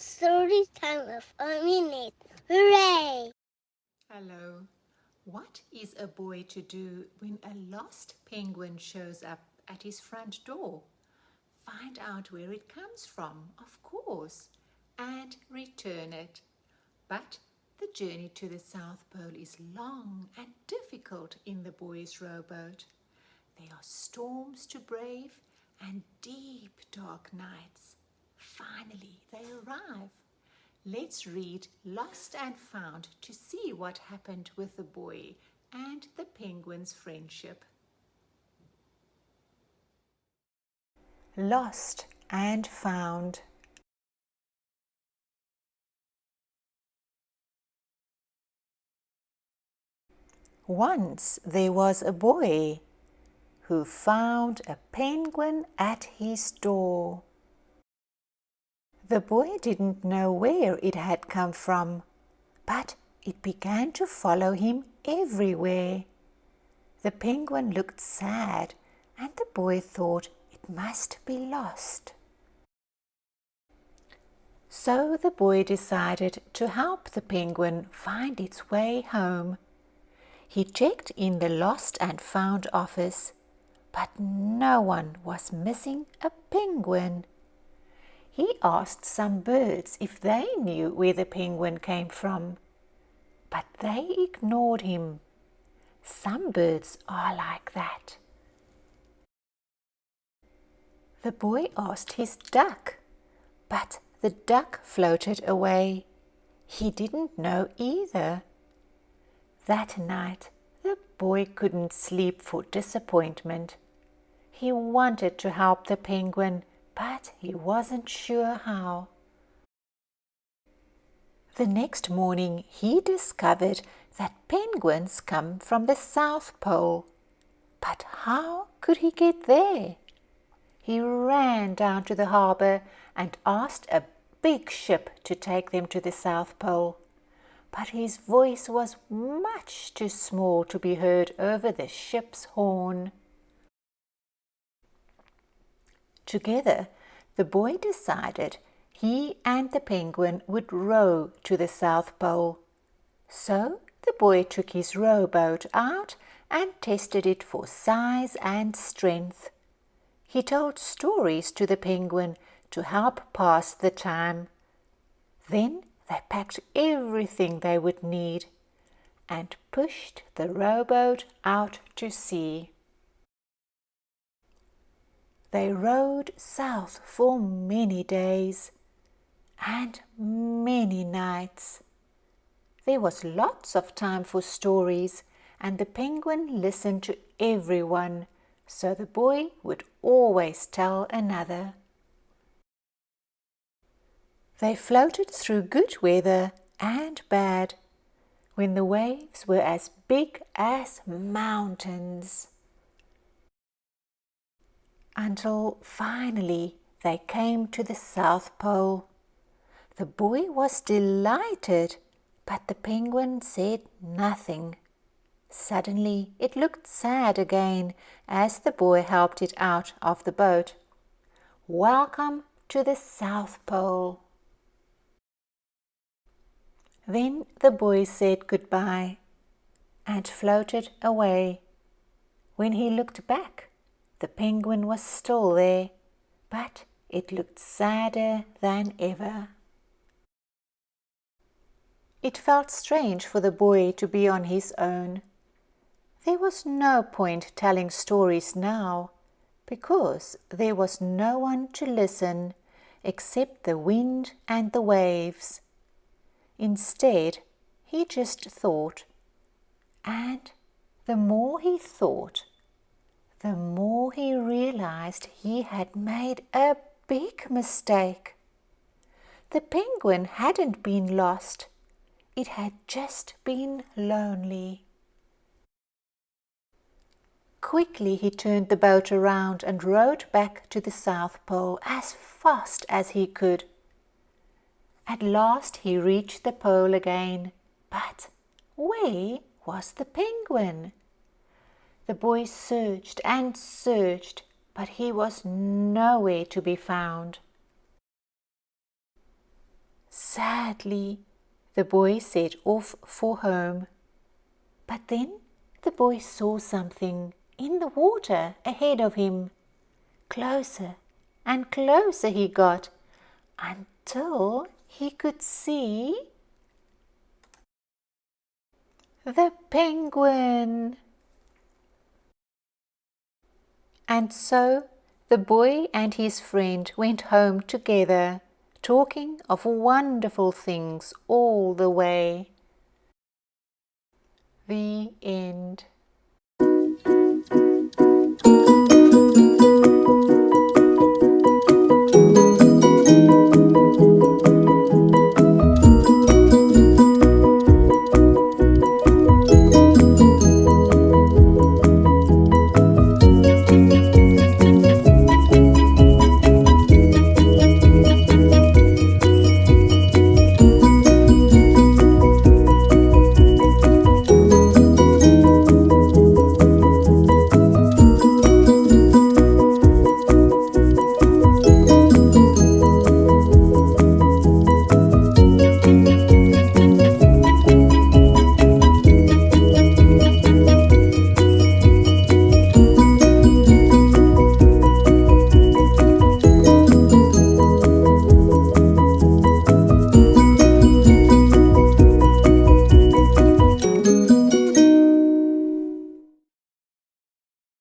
Story time of a minute. Hooray! Hello. What is a boy to do when a lost penguin shows up at his front door? Find out where it comes from, of course, and return it. But the journey to the South Pole is long and difficult in the boy's rowboat. There are storms to brave and deep, dark nights. Finally, they arrive. Let's read Lost and Found to see what happened with the boy and the penguin's friendship. Lost and Found. Once there was a boy who found a penguin at his door. The boy didn't know where it had come from, but it began to follow him everywhere. The penguin looked sad, and the boy thought it must be lost. So the boy decided to help the penguin find its way home. He checked in the Lost and Found office, but no one was missing a penguin. He asked some birds if they knew where the penguin came from, but they ignored him. Some birds are like that. The boy asked his duck, but the duck floated away. He didn't know either. That night, the boy couldn't sleep for disappointment. He wanted to help the penguin, but he wasn't sure how. The next morning, he discovered that penguins come from the South Pole. But how could he get there? He ran down to the harbour and asked a big ship to take them to the South Pole. But his voice was much too small to be heard over the ship's horn. Together, the boy decided he and the penguin would row to the South Pole. So the boy took his rowboat out and tested it for size and strength. He told stories to the penguin to help pass the time. Then they packed everything they would need and pushed the rowboat out to sea. They rowed south for many days and many nights. There was lots of time for stories, and the penguin listened to everyone, so the boy would always tell another. They floated through good weather and bad, when the waves were as big as mountains. Until finally they came to the South Pole. The boy was delighted, but the penguin said nothing. Suddenly it looked sad again as the boy helped it out of the boat. "Welcome to the South Pole." Then the boy said goodbye and floated away. When he looked back, the penguin was still there, but it looked sadder than ever. It felt strange for the boy to be on his own. There was no point telling stories now, because there was no one to listen except the wind and the waves. Instead, he just thought, and the more he thought, the more he realized he had made a big mistake. The penguin hadn't been lost. It had just been lonely. Quickly he turned the boat around and rowed back to the South Pole as fast as he could. At last he reached the pole again, but where was the penguin? The boy searched and searched, but he was nowhere to be found. Sadly, the boy set off for home. But then the boy saw something in the water ahead of him. Closer and closer he got until he could see the penguin. And so the boy and his friend went home together, talking of wonderful things all the way. The end.